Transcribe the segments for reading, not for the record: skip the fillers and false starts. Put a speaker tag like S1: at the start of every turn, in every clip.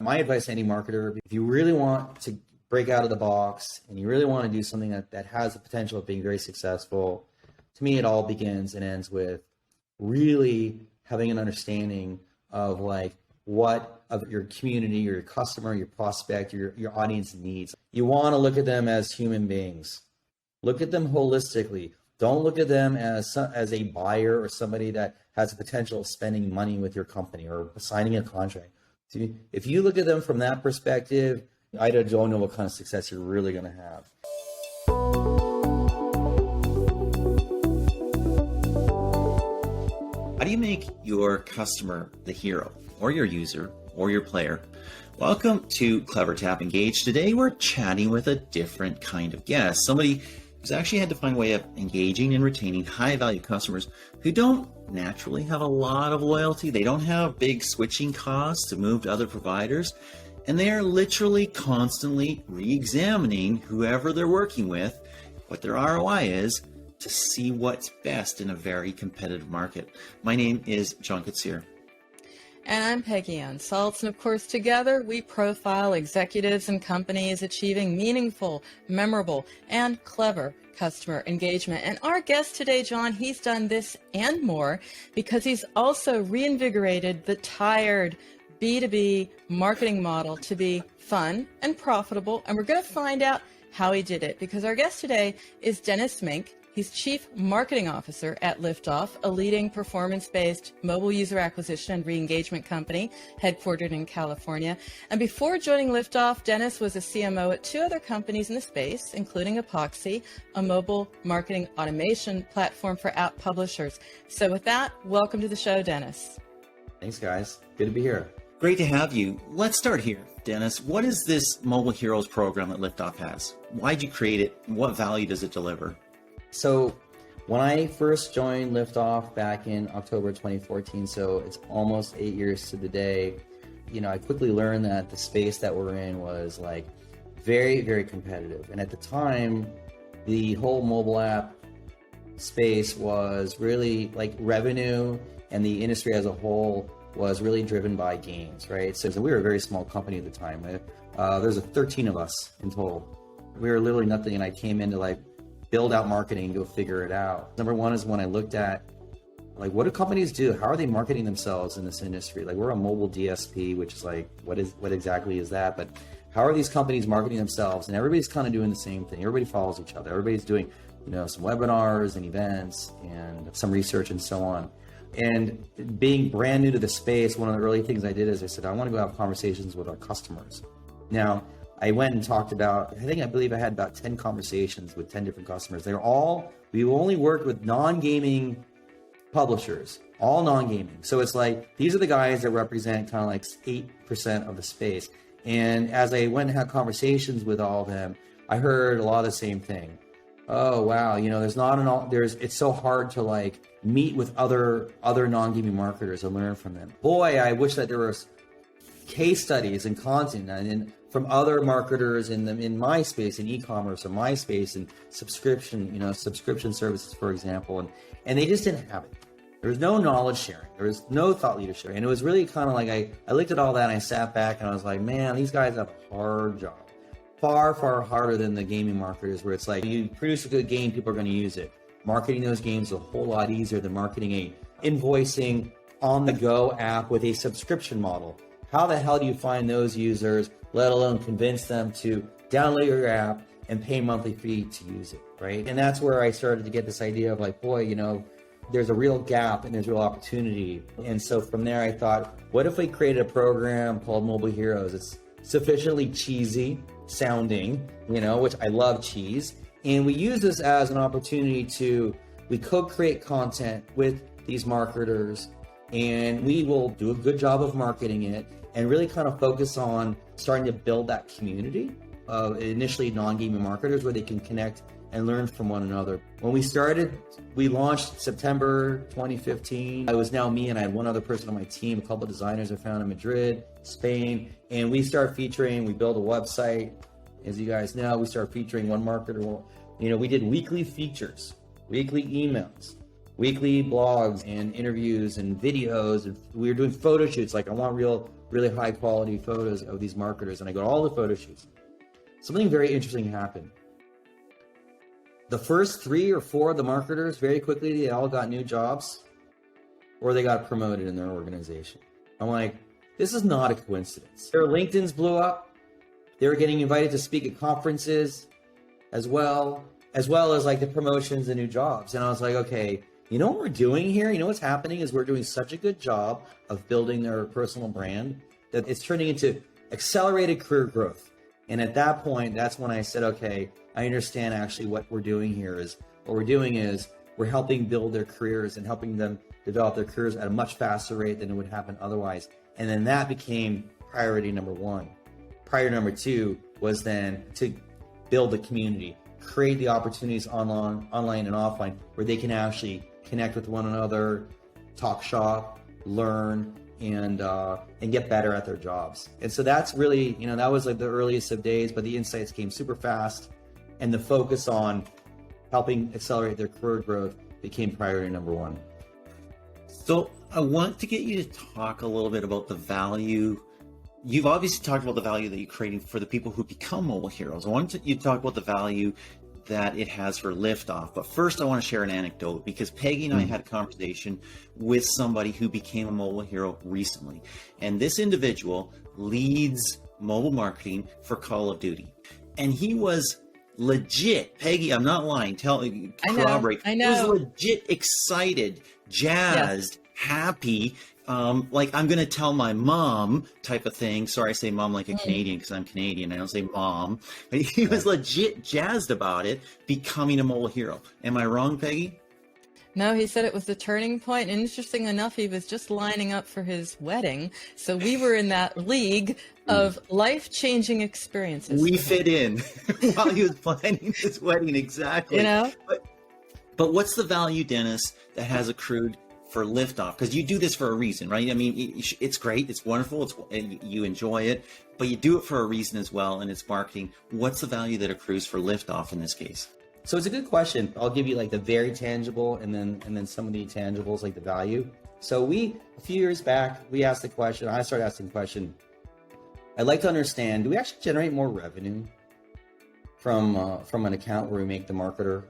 S1: My advice to any marketer, if you really want to break out of the box and you really want to do something that has the potential of being very successful, to me, it all begins and ends with really having an understanding of like what of your community, your customer, your prospect, your audience needs. You want to look at them as human beings. Look at them holistically. Don't look at them as a buyer or somebody that has the potential of spending money with your company or signing a contract. See, if you look at them from that perspective, I don't know what kind of success you're really going to have.
S2: How do you make your customer the hero, or your user, or your player? Welcome to CleverTap Engage. Today we're chatting with a different kind of guest, somebody who's actually had to find a way of engaging and retaining high-value customers who don't naturally have a lot of loyalty. They don't have big switching costs to move to other providers, and they are literally constantly re-examining whoever they're working with, what their ROI is, to see what's best in a very competitive market. My name is Koetsier.
S3: And I'm Peggy on Salz, and of course together we profile executives and companies achieving meaningful, memorable, and clever customer engagement. And our guest today, John, he's done this and more because he's also reinvigorated the tired B2B marketing model to be fun and profitable. And we're going to find out how he did it, because our guest today is Dennis Mink. He's Chief Marketing Officer at Liftoff, a leading performance-based mobile user acquisition and re-engagement company headquartered in California. And before joining Liftoff, Dennis was a CMO at two other companies in the space, including Koetsier, a mobile marketing automation platform for app publishers. So with that, welcome to the show, Dennis.
S1: Thanks, guys. Good to be here.
S2: Great to have you. Let's start here, Dennis. What is this Mobile Heroes program that Liftoff has? Why'd you create it? What value does it deliver?
S1: So when I first joined Liftoff back in October 2014, so it's almost 8 years to the day, I quickly learned that the space that we're in was like very, very competitive. And at the time, the whole mobile app space was really like revenue, and the industry as a whole was really driven by games, right? So we were a very small company at the time. There's 13 of us in total. We were literally nothing, and I came in to like build out marketing and go figure it out. Number one is when I looked at like, what do companies do? How are they marketing themselves in this industry? Like, we're a mobile DSP, which is like, what exactly is that? But how are these companies marketing themselves? And everybody's kind of doing the same thing. Everybody follows each other. Everybody's doing, some webinars and events and some research and so on. And being brand new to the space, one of the early things I did is I said, I want to go have conversations with our customers. Now, I went and talked about, I believe I had about 10 conversations with 10 different customers. We only worked with non-gaming publishers, all non-gaming. So it's like, these are the guys that represent kind of like 8% of the space. And as I went and had conversations with all of them, I heard a lot of the same thing. Oh, wow, it's so hard to like meet with other non-gaming marketers and learn from them. Boy, I wish that there was case studies and content and from other marketers in my space, in e-commerce or my space, and subscription services, for example, and they just didn't have it. There was no knowledge sharing. There was no thought leadership. And it was really kind of like, I looked at all that and I sat back and I was like, man, these guys have a hard job. Far, far harder than the gaming marketers, where it's like, you produce a good game, people are going to use it. Marketing those games is a whole lot easier than marketing a invoicing on-the-go app with a subscription model. How the hell do you find those users, let alone convince them to download your app and pay a monthly fee to use it, right? And that's where I started to get this idea of like, boy, there's a real gap and there's real opportunity. And so from there, I thought, what if we created a program called Mobile Heroes? It's sufficiently cheesy sounding, which I love cheese. And we use this as an opportunity we co-create content with these marketers, and we will do a good job of marketing it and really kind of focus on starting to build that community of initially non-gaming marketers where they can connect and learn from one another. When we started, we launched September 2015. It was now me and I had one other person on my team, a couple of designers I found in Madrid, Spain, and we built a website. As you guys know, we started featuring one marketer. We did weekly features, weekly emails, weekly blogs and interviews and videos. And we were doing photo shoots. Like, I want real really high quality photos of these marketers, and I go to all the photo shoots. Something very interesting happened. The first 3 or 4 of the marketers, very quickly, they all got new jobs or they got promoted in their organization. I'm like, this is not a coincidence. Their LinkedIn's blew up. They were getting invited to speak at conferences as well as like the promotions and new jobs. And I was like, okay, you know what we're doing here? You know what's happening is we're doing such a good job of building their personal brand that it's turning into accelerated career growth. And at that point, that's when I said, okay, I understand actually what we're doing here is, what we're doing is we're helping build their careers and helping them develop their careers at a much faster rate than it would happen otherwise. And then that became priority number 1. Priority number 2 was then to build the community, create the opportunities online and offline where they can actually connect with one another, talk shop, learn, and get better at their jobs. And so that's really, that was like the earliest of days, but the insights came super fast, and the focus on helping accelerate their career growth became priority number 1.
S2: So I want to get you to talk a little bit about the value. You've obviously talked about the value that you're creating for the people who become mobile heroes. I want you to talk about the value that it has for Liftoff. But first, I want to share an anecdote because Peggy and I had a conversation with somebody who became a mobile hero recently. And this individual leads mobile marketing for Call of Duty. And he was legit, Peggy, I'm not lying, corroborate.
S3: I know.
S2: He was legit excited, jazzed, happy, like I'm going to tell my mom type of thing. Sorry, I say mom like a Canadian because I'm Canadian. I don't say mom. But he was legit jazzed about it, becoming a mobile hero. Am I wrong, Peggy?
S3: No, he said it was the turning point. And interesting enough, he was just lining up for his wedding. So we were in that league of life-changing experiences.
S2: We fit in while he was planning his wedding, exactly. But what's the value, Dennis, that has accrued for Liftoff? Because you do this for a reason, right? I mean, it's great, it's wonderful, and you enjoy it, but you do it for a reason as well, and it's marketing. What's the value that accrues for Liftoff in this case?
S1: So it's a good question. I'll give you like the very tangible and then some of the intangibles, like the value. So a few years back, we asked the question, I started asking the question, I'd like to understand, do we actually generate more revenue from an account where we make the marketer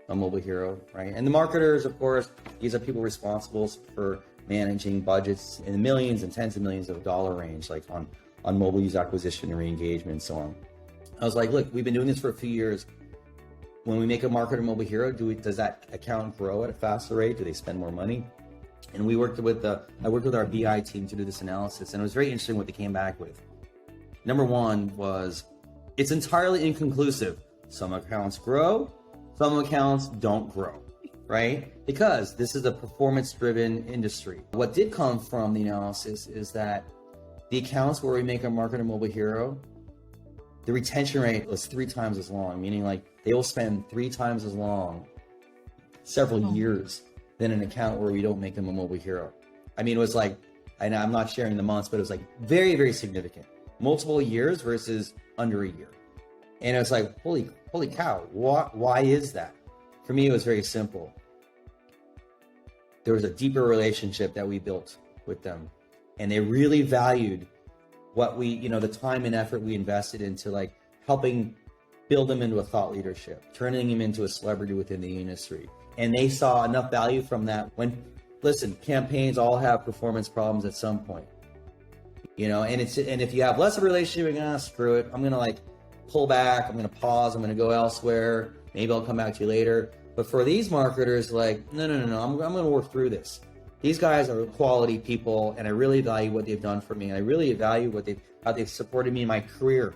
S1: a mobile hero, right? And the marketers, of course, these are people responsible for managing budgets in the millions and tens of millions of dollar range, like on mobile user acquisition and re-engagement and so on. I was like, look, we've been doing this for a few years. When we make a marketer mobile hero, does that account grow at a faster rate? Do they spend more money? And I worked with our BI team to do this analysis, and it was very interesting what they came back with. Number 1 was, it's entirely inconclusive. Some accounts grow, some accounts don't grow, right? Because this is a performance-driven industry. What did come from the analysis is that the accounts where we make a marketer mobile hero, the retention rate was 3 times as long, meaning like they will spend 3 times as long, several years, than an account where we don't make them a mobile hero. I mean, it was like, and I'm not sharing the months, but it was like very, very significant. Multiple years versus under a year. And it was like, holy cow, why is that? For me, it was very simple. There was a deeper relationship that we built with them, and they really valued what the time and effort we invested into like helping build them into a thought leadership, turning them into a celebrity within the industry. And they saw enough value from that. Listen, campaigns all have performance problems at some point. And if you have less of a relationship, you're gonna screw it. I'm gonna like pull back. I'm gonna pause. I'm gonna go elsewhere. Maybe I'll come back to you later. But for these marketers, like, no. I'm gonna work through this. These guys are quality people, and I really value what they've done for me. And I really value how they've supported me in my career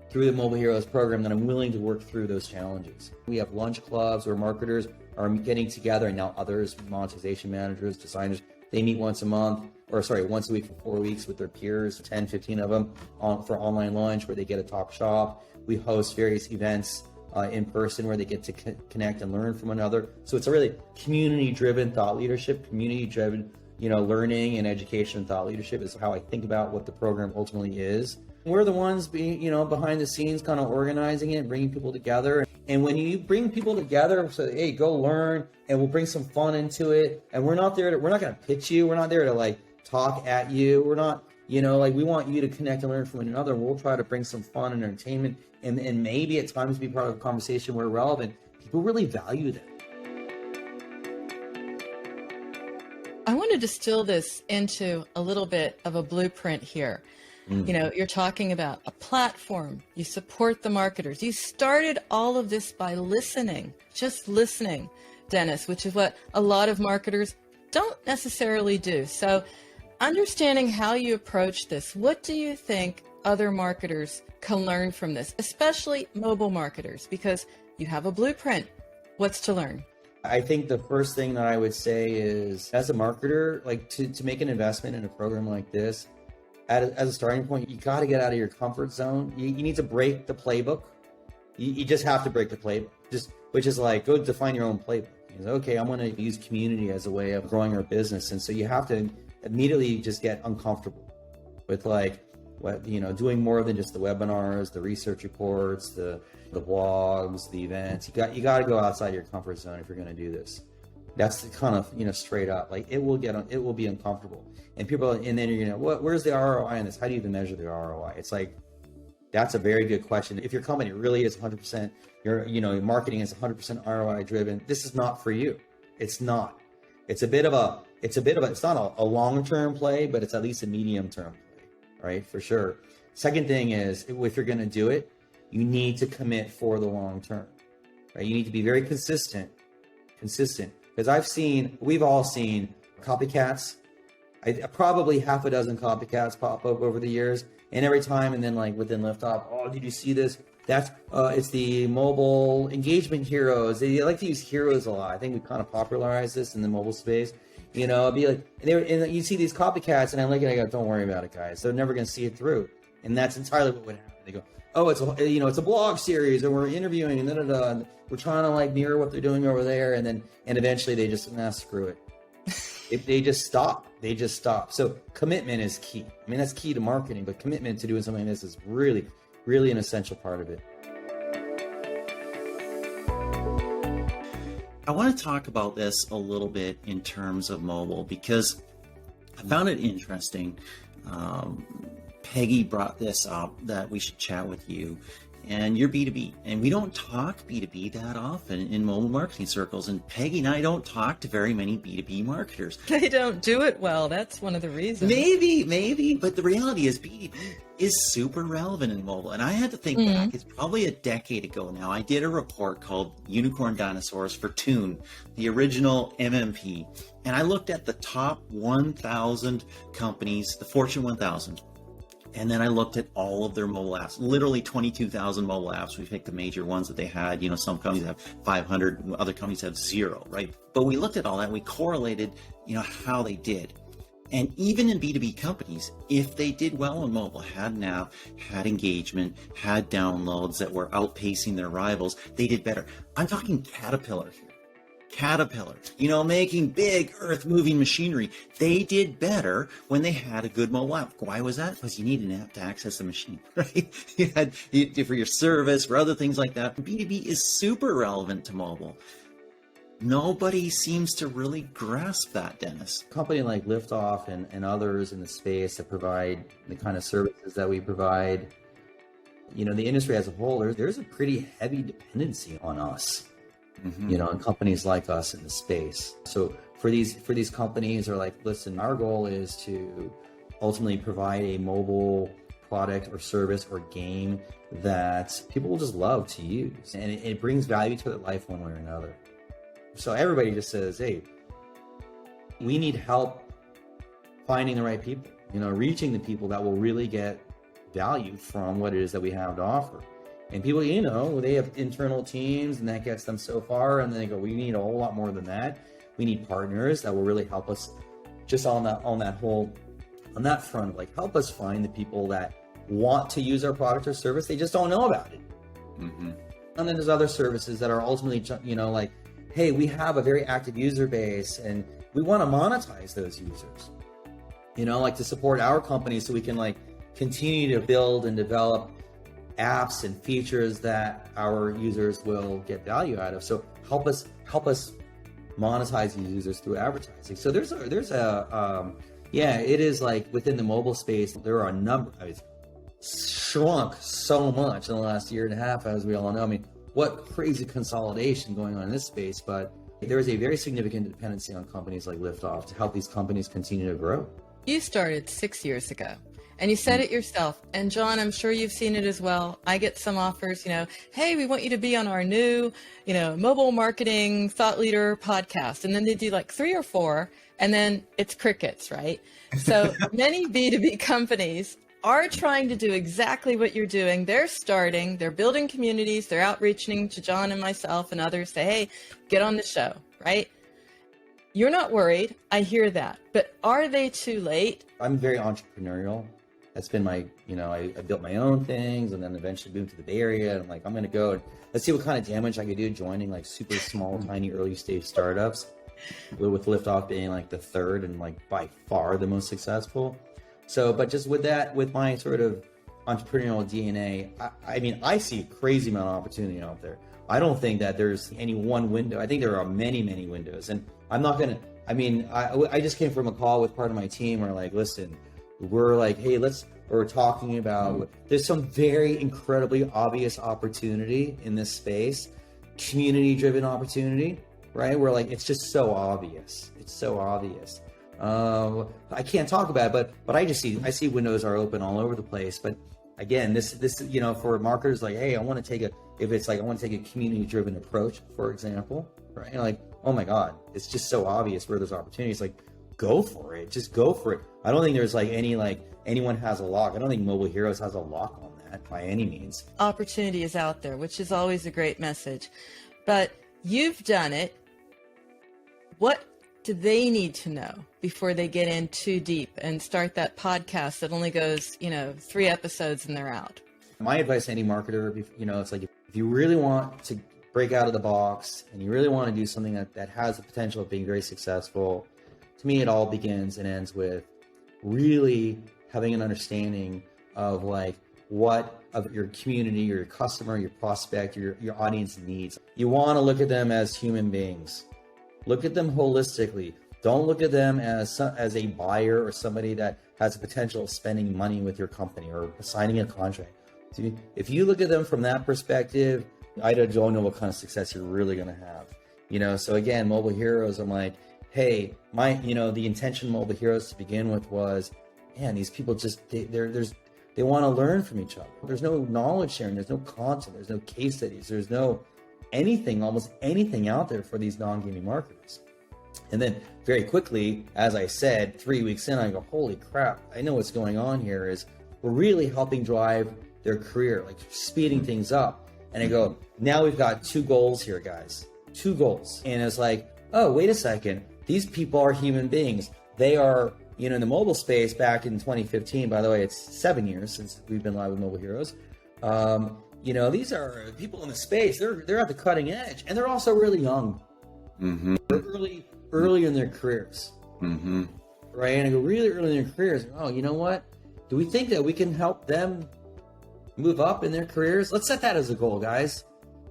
S1: through the Mobile Heroes program. That I'm willing to work through those challenges. We have lunch clubs where marketers are getting together, and now others, monetization managers, designers, they meet once a week for 4 weeks with their peers, 10, 15 of them for online lunch where they get to talk shop. We host various events in person where they get to connect and learn from one another. So it's a really community-driven thought leadership, community-driven, learning and education and thought leadership is how I think about what the program ultimately is. We're the ones behind the scenes kind of organizing it, bringing people together. And when you bring people together, so hey, go learn, and we'll bring some fun into it. And we're not going to pitch you. We're not there to like talk at you. We're not, Like we want you to connect and learn from one another. We'll try to bring some fun and entertainment and maybe at times be part of the conversation where relevant. People really value that.
S3: I want to distill this into a little bit of a blueprint here. You're talking about a platform. You support the marketers. You started all of this by listening, just listening, Dennis, which is what a lot of marketers don't necessarily do. So understanding how you approach this, what do you think other marketers can learn from this, especially mobile marketers, because you have a blueprint. What's to learn?
S1: I think the first thing that I would say is, as a marketer, like to make an investment in a program like this, as a starting point, you got to get out of your comfort zone. You need to break the playbook. You just have to break the playbook, which is like, go define your own playbook. Okay, I'm going to use community as a way of growing our business. And so you have to immediately just get uncomfortable with doing more than just the webinars, the research reports, the blogs, the events. You got to go outside your comfort zone if you're going to do this. That's the kind of, straight up, like it will be uncomfortable. And then you're going to, where's the ROI on this? How do you even measure the ROI? It's like, that's a very good question. If your company really is 100%, your marketing is 100% ROI driven, this is not for you. It's not. It's not a long-term play, but it's at least a medium-term play, right? For sure. Second thing is, if you're going to do it, you need to commit for the long term, right? You need to be very consistent, because we've all seen copycats. Probably half a dozen copycats pop up over the years, and every time, and then like within Liftoff, oh, did you see this? It's the mobile engagement heroes. They like to use heroes a lot. I think we kind of popularized this in the mobile space. It'd be like, and you see these copycats, and I look at it, I go, don't worry about it, guys. They're never going to see it through, and that's entirely what would happen. They go, oh, it's a blog series, and we're interviewing, and and we're trying to like mirror what they're doing over there, and eventually they just screw it. They just stop. So commitment is key. I mean, that's key to marketing, but commitment to doing something like this is really, really an essential part of it.
S2: I want to talk about this a little bit in terms of mobile, because I found it interesting. Peggy brought this up, that we should chat with you, and you're B2B, and we don't talk B2B that often in mobile marketing circles, and Peggy and I don't talk to very many B2B marketers.
S3: They don't do it well. That's one of the reasons.
S2: Maybe, but the reality is B2B is super relevant in mobile. And I had to think back, it's probably a decade ago now. I did a report called Unicorn Dinosaurs for Tune, the original MMP. And I looked at the top 1,000 companies, the Fortune 1000. And then I looked at all of their mobile apps, literally 22,000 mobile apps. We picked the major ones that they had. Some companies have 500, other companies have 0, right? But we looked at all that and we correlated, how they did. And even in B2B companies, if they did well on mobile, had an app, had engagement, had downloads that were outpacing their rivals, they did better. I'm talking Caterpillar here. Caterpillar, making big earth-moving machinery. They did better when they had a good mobile app. Why was that? Because you need an app to access the machine, right? For your service, for other things like that. B2B is super relevant to mobile. Nobody seems to really grasp that, Dennis.
S1: A company like Liftoff and others in the space that provide the kind of services that we provide, the industry as a whole, there's a pretty heavy dependency on us. And companies like us in the space. So for these companies are like, listen, our goal is to ultimately provide a mobile product or service or game that people will just love to use, and it brings value to their life one way or another. So everybody just says, hey, we need help finding the right people, reaching the people that will really get value from what it is that we have to offer. And people, they have internal teams, and that gets them so far. And then they go, we need a whole lot more than that. We need partners that will really help us just on that front, like help us find the people that want to use our product or service. They just don't know about it. And then there's other services that are ultimately, like, hey, we have a very active user base and we want to monetize those users, like to support our company so we can like continue to build and develop apps and features that our users will get value out of. So help us monetize these users through advertising. So there's a Yeah, it is like within the mobile space, there are a number, I mean, it's shrunk so much in the last year and a half, as we all know. I mean, what crazy consolidation going on in this space, but there is a very significant dependency on companies like Liftoff to help these companies continue to grow.
S3: You started 6 years ago. And you said it yourself. And John, I'm sure you've seen it as well. I get some offers, hey, we want you to be on our new, mobile marketing thought leader podcast. And then they do like 3 or 4, and then it's crickets, right? So many B2B companies are trying to do exactly what you're doing. They're building communities, they're outreaching to John and myself and others, say, hey, get on the show, right? You're not worried. I hear that. But are they too late?
S1: I'm very entrepreneurial. That's been my, I built my own things and then eventually moved to the Bay Area. And I'm like, I'm going to go and let's see what kind of damage I could do joining like super small, tiny early stage startups, with Liftoff being like the third and like by far the most successful. So, but just with that, with my sort of entrepreneurial DNA, I mean, I see a crazy amount of opportunity out there. I don't think that there's any one window. I think there are many, many windows. And I'm not going to, I just came from a call with part of my team where like, listen, we're like, hey, we're talking about, there's some very incredibly obvious opportunity in this space, community-driven opportunity, right? We're like, it's just so obvious. It's so obvious. I can't talk about it, but I see windows are open all over the place. But again, this for marketers, like, hey, I want to take a community-driven approach, for example, right? Like, oh my God, it's just so obvious where there's opportunities. Like, go for it. Just go for it. I don't think there's anyone has a lock. I don't think Mobile Heroes has a lock on that by any means.
S3: Opportunity is out there, which is always a great message. But you've done it. What do they need to know before they get in too deep and start that podcast that only goes, 3 episodes and they're out?
S1: My advice to any marketer, it's like, if you really want to break out of the box and you really want to do something that has the potential of being very successful, to me, it all begins and ends with really having an understanding of like what of your community, your customer, your prospect, your audience needs. You want to look at them as human beings. Look at them holistically. Don't look at them as a buyer or somebody that has the potential of spending money with your company or signing a contract. So if you look at them from that perspective, I don't know what kind of success you're really going to have. So again, Mobile Heroes, I'm like, hey, the intention of Mobile Heroes to begin with was, man, these people just, they want to learn from each other. There's no knowledge sharing, there's no content, there's no case studies, there's no almost anything out there for these non-gaming marketers. And then very quickly, as I said, 3 weeks in, I go, holy crap, I know what's going on here is we're really helping drive their career, like speeding things up. And I go, now we've got 2 goals here, guys, 2 goals. And it's like, oh, wait a second. These people are human beings. They are, in the mobile space back in 2015, by the way, it's 7 years since we've been live with Mobile Heroes. These are people in the space. They're at the cutting edge, and they're also really young.
S2: Mm-hmm.
S1: They're early in their careers.
S2: Mm-hmm.
S1: Right? And I go, really early in their careers. Oh, you know what? Do we think that we can help them move up in their careers? Let's set that as a goal, guys.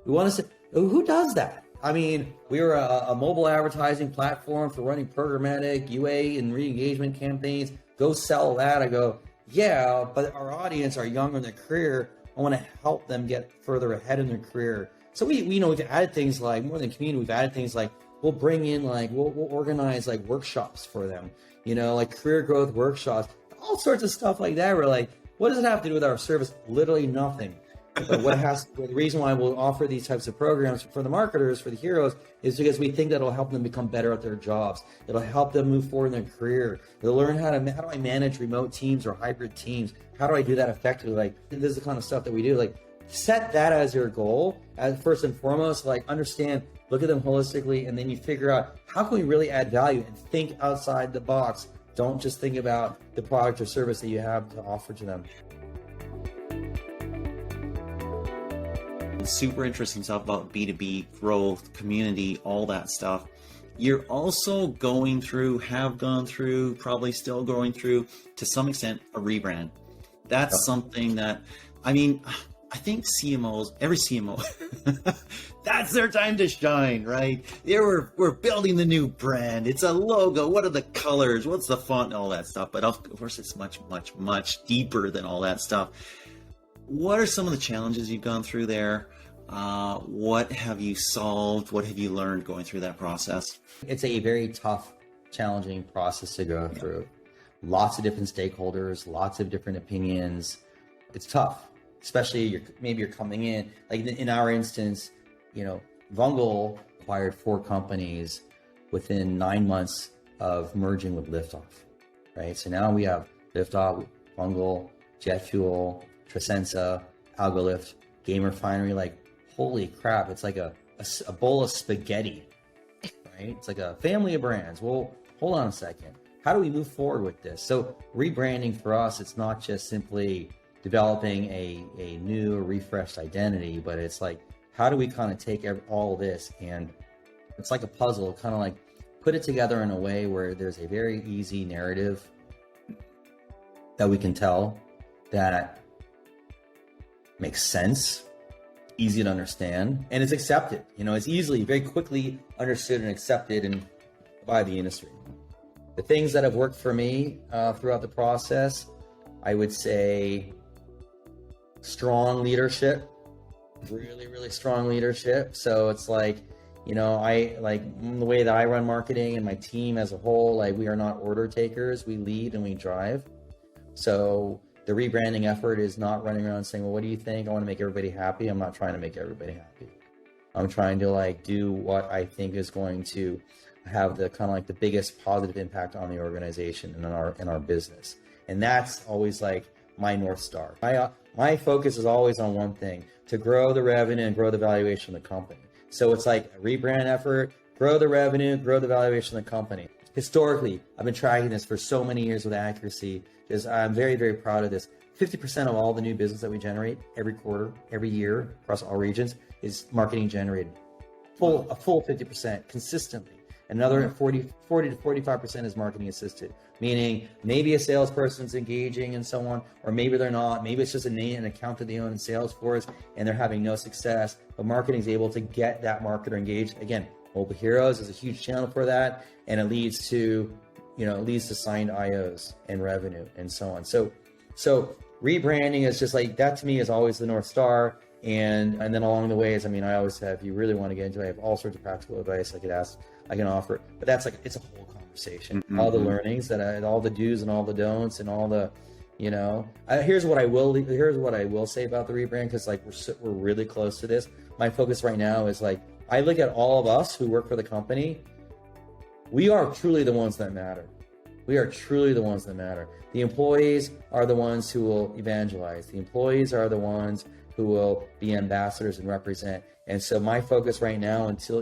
S1: We want to say, who does that? I mean, we were a mobile advertising platform for running programmatic UA and re-engagement campaigns. Go sell that. I go, yeah, but our audience are younger in their career. I want to help them get further ahead in their career. So we've added things like, more than community, we've added things like, we'll bring in we'll organize workshops for them, career growth workshops, all sorts of stuff like that. We're like, what does it have to do with our service? Literally nothing. But the reason why we'll offer these types of programs for the marketers, for the heroes, is because we think that it'll help them become better at their jobs. It'll help them move forward in their career. They'll learn how do I manage remote teams or hybrid teams? How do I do that effectively? This is the kind of stuff that we do. Set that as your goal, as first and foremost. Understand, look at them holistically, and then you figure out how can we really add value and think outside the box. Don't just think about the product or service that you have to offer to them.
S2: Super interesting stuff about B2B growth, community, all that stuff. You're also have gone through, probably still going through, to some extent, a rebrand. That's something that, I think CMOs, every CMO, that's their time to shine, right? We're building the new brand. It's a logo. What are the colors? What's the font and all that stuff? But of course, it's much, much, much deeper than all that stuff. What are some of the challenges you've gone through there? What have you solved? What have you learned going through that process?
S1: It's a very tough, challenging process to go through. Lots of different stakeholders, lots of different opinions. It's tough. Especially maybe you're coming in, like in our instance, Vungle acquired 4 companies within 9 months of merging with Liftoff, right? So now we have Liftoff, Vungle, Jet Fuel, Trisensa, Algolift, Game Refinery. Like, holy crap, it's like a bowl of spaghetti, right? It's like a family of brands. Well, hold on a second. How do we move forward with this? So rebranding for us, it's not just simply developing a new refreshed identity, but it's like, how do we kind of take all this, and it's like a puzzle, kind of like put it together in a way where there's a very easy narrative that we can tell that makes sense, easy to understand, and is accepted. It's easily, very quickly understood and accepted by the industry. The things that have worked for me throughout the process, I would say strong leadership, really, really strong leadership. So it's like, I like the way that I run marketing and my team as a whole, like we are not order takers, we lead and we drive. So the rebranding effort is not running around saying, well, what do you think? I want to make everybody happy. I'm not trying to make everybody happy. I'm trying to like do what I think is going to have the kind of like the biggest positive impact on the organization and in our business. And that's always like my North Star. My focus is always on one thing, to grow the revenue and grow the valuation of the company. So it's like a rebrand effort, grow the revenue, grow the valuation of the company. Historically, I've been tracking this for so many years with accuracy, because I'm very, very proud of this. 50% of all the new business that we generate every quarter, every year across all regions is marketing generated. A full 50% consistently. Another 40 to 45% is marketing assisted, meaning maybe a salesperson's engaging and so on, or maybe they're not. Maybe it's just an account that they own in Salesforce and they're having no success, but marketing is able to get that marketer engaged. Again, Mobile Heroes is a huge channel for that, and it leads to signed IOs and revenue and so on. So rebranding is just like, that to me is always the North Star. And then along the ways, I always have, if you really want to get into it, I have all sorts of practical advice I can offer, but that's like, it's a whole conversation. Mm-hmm. All the learnings all the do's and all the don'ts and all the, here's what I will say about the rebrand, because like we're really close to this. My focus right now is like, I look at all of us who work for the company. We are truly the ones that matter. We are truly the ones that matter. The employees are the ones who will evangelize. The employees are the ones who will be ambassadors and represent. And so my focus right now, until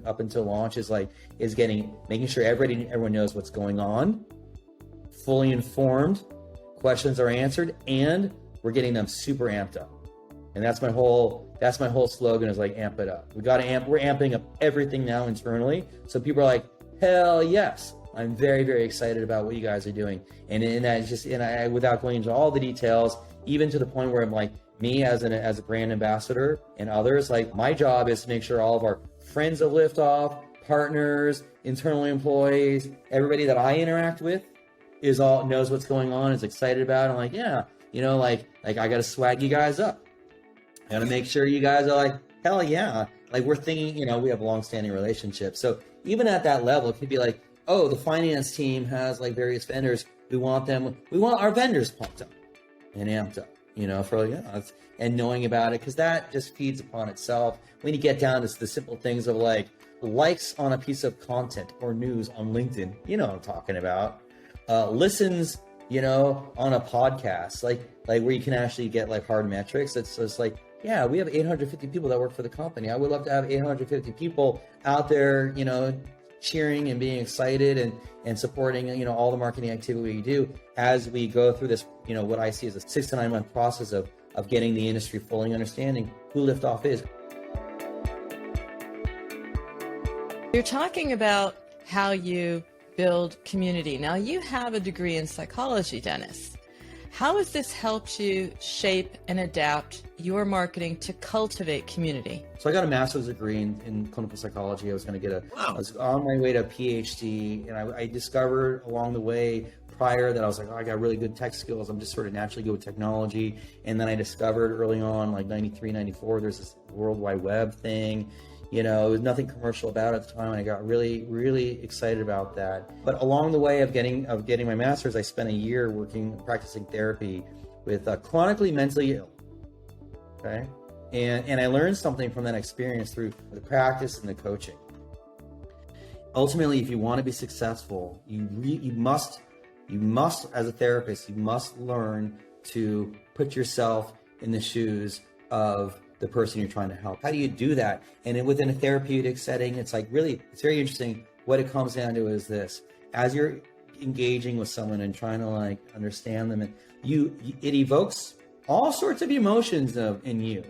S1: up until launch, is making sure everyone knows what's going on, fully informed, questions are answered, and we're getting them super amped up. And that's my whole slogan, is like, amp it up. We're amping up everything now internally. So people are like, hell yes. I'm very, very excited about what you guys are doing. And I, without going into all the details, even to the point where I'm like, me as a brand ambassador and others, like my job is to make sure all of our friends of Liftoff, partners, internal employees, everybody that I interact with knows what's going on, is excited about it. I'm like, yeah, I got to swag you guys up. I got to make sure you guys are like, hell yeah. Like we're thinking, we have a long-standing relationship. So even at that level, it could be like, oh, the finance team has like various vendors. We want our vendors pumped up and amped up, and knowing about it, because that just feeds upon itself. When you get down to the simple things of like likes on a piece of content or news on LinkedIn, what I'm talking about, listens, on a podcast, like where you can actually get like hard metrics. It's just like, yeah, we have 850 people that work for the company. I would love to have 850 people out there, cheering and being excited and supporting, all the marketing activity we do as we go through this, what I see as a 6 to 9 month process of getting the industry fully understanding who Liftoff is.
S3: You're talking about how you build community. Now, you have a degree in psychology, Dennis. How has this helped you shape and adapt your marketing to cultivate community?
S1: So I got a master's degree in clinical psychology. I was going to get I was on my way to a PhD, and I discovered along the way prior that I was like, oh, I got really good tech skills. I'm just sort of naturally good with technology. And then I discovered early on, like 93, 94, there's this World Wide Web thing. You know, there was nothing commercial about it at the time, and I got really, really excited about that. But along the way of getting my master's, I spent a year practicing therapy with chronically mentally ill. Okay, and I learned something from that experience through the practice and the coaching. Ultimately, if you want to be successful, you must, as a therapist, you must learn to put yourself in the shoes of the person you're trying to help. How do you do that? And within a therapeutic setting, it's like really, it's very interesting. What it comes down to is this: as you're engaging with someone and trying to like understand them, and it evokes all sorts of emotions in you,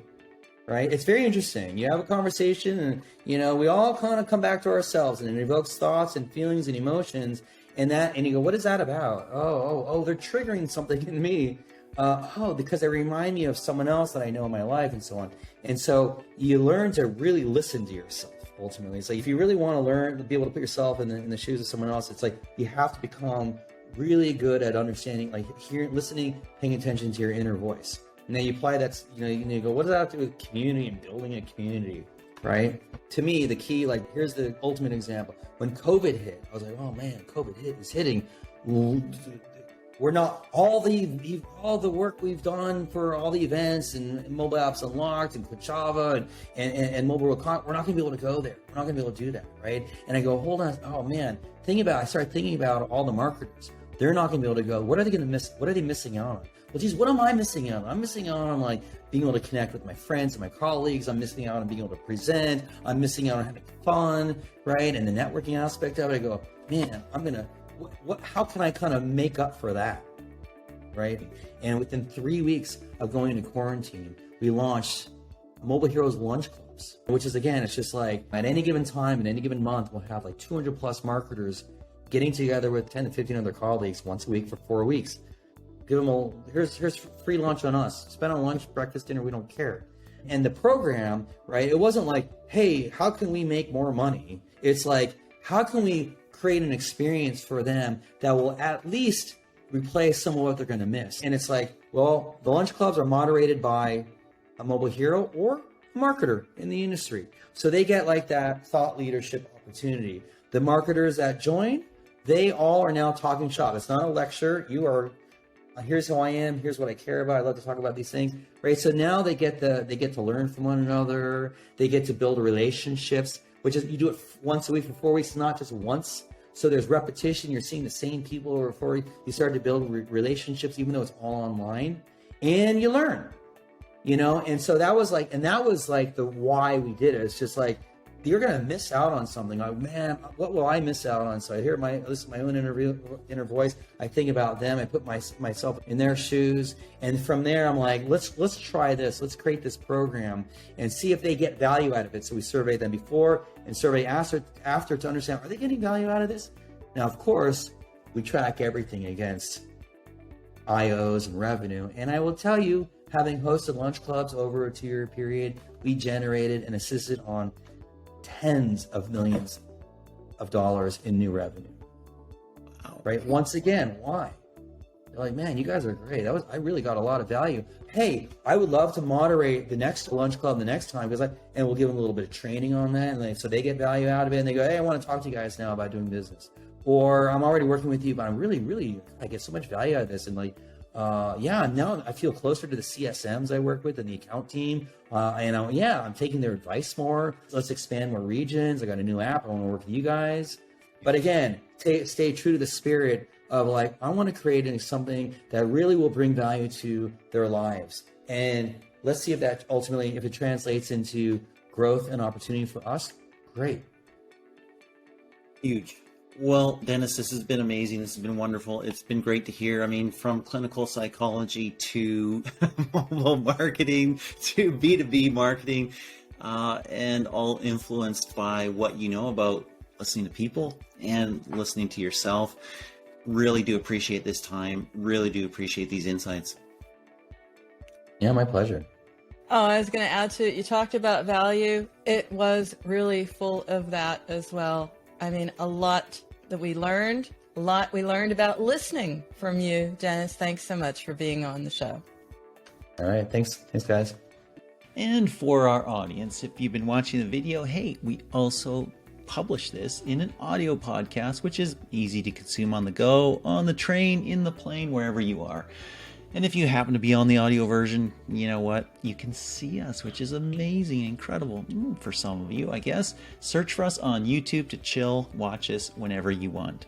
S1: right? It's very interesting. You have a conversation, and we all kind of come back to ourselves, and it evokes thoughts and feelings and emotions, and you go, what is that about? Oh, they're triggering something in me. Because they remind me of someone else that I know in my life, and so on. And so you learn to really listen to yourself, ultimately. It's like, if you really want to learn to be able to put yourself in the shoes of someone else, it's like you have to become really good at understanding, like hearing, listening, paying attention to your inner voice. And then you apply that, you go, what does that have to do with community and building a community, right? To me, the key, like, here's the ultimate example. When COVID hit, I was like, oh man, COVID is hitting. We're not all the work we've done for all the events and mobile apps unlocked and Koetsier and mobile. We're not going to be able to go there. We're not going to be able to do that, right? And I go, hold on. Oh man, I started thinking about all the marketers. They're not going to be able to go. What are they going to miss? What are they missing out on? Well, geez, what am I missing out on? I'm missing out on like being able to connect with my friends and my colleagues. I'm missing out on being able to present. I'm missing out on having fun, right? And the networking aspect of it. I go, man, how can I kind of make up for that, right? And within 3 weeks of going into quarantine, we launched Mobile Heroes Lunch Clubs, which is, again, it's just like at any given time, in any given month, we'll have like 200 plus marketers getting together with 10 to 15 other colleagues once a week for 4 weeks. Give them here's free lunch on us. Spend on lunch, breakfast, dinner, we don't care. And the program, right, it wasn't like, hey, how can we make more money? It's like, how can we create an experience for them that will at least replace some of what they're going to miss? And it's like, well, the lunch clubs are moderated by a mobile hero or a marketer in the industry. So they get like that thought leadership opportunity. The marketers that join, they all are now talking shop. It's not a lecture. You are, here's who I am. Here's what I care about. I love to talk about these things, right? So now they get to learn from one another. They get to build relationships, which is, you do it once a week for 4 weeks, not just once. So there's repetition. You're seeing the same people over 4 weeks. You start to build relationships, even though it's all online, and you learn, And so that was like the why we did it. It's just like, you're going to miss out on something. Like, man, what will I miss out on? So I listen to my own inner voice. I think about them. I put myself in their shoes. And from there, I'm like, let's try this. Let's create this program and see if they get value out of it. So we survey them before and survey after to understand, are they getting value out of this? Now, of course, we track everything against IOs and revenue. And I will tell you, having hosted lunch clubs over a 2-year period, we generated and assisted on tens of millions of dollars in new revenue. Wow. Right? Once again, why? They're like, man, you guys are great. I really got a lot of value. Hey, I would love to moderate the next lunch club the next time, and we'll give them a little bit of training on that, and so they get value out of it, and they go, hey, I want to talk to you guys now about doing business. Or I'm already working with you, but I'm really, I get so much value out of this, and now I feel closer to the CSMs I work with and the account team. I'm taking their advice more. Let's expand more regions. I got a new app. I want to work with you guys. But again, stay true to the spirit of like, I want to create something that really will bring value to their lives. And let's see if that ultimately, if it translates into growth and opportunity for us, great.
S2: Huge. Well, Dennis, this has been amazing. This has been wonderful. It's been great to hear. I mean, from clinical psychology to mobile marketing to B2B marketing, and all influenced by what you know about listening to people and listening to yourself. really do appreciate this time. Really do appreciate these insights.
S1: Yeah, my pleasure.
S3: Oh, I was going to add to it. You talked about value. It was really full of that as well. I mean, a lot that we learned, a lot we learned about listening from you, Dennis. Thanks so much for being on the show.
S1: All right. Thanks, guys.
S2: And for our audience, if you've been watching the video, hey, we also publish this in an audio podcast, which is easy to consume on the go, on the train, in the plane, wherever you are. And if you happen to be on the audio version, you know what? You can see us, which is amazing, incredible for some of you, I guess. Search for us on YouTube to chill, watch us whenever you want.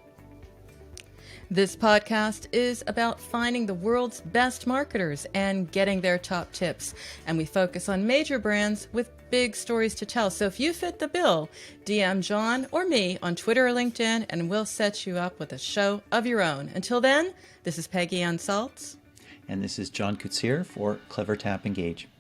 S3: This podcast is about finding the world's best marketers and getting their top tips. And we focus on major brands with big stories to tell. So if you fit the bill, DM John or me on Twitter or LinkedIn, and we'll set you up with a show of your own. Until then, this is Peggy on Salz.
S2: And this is John Koetsier for CleverTap Engage.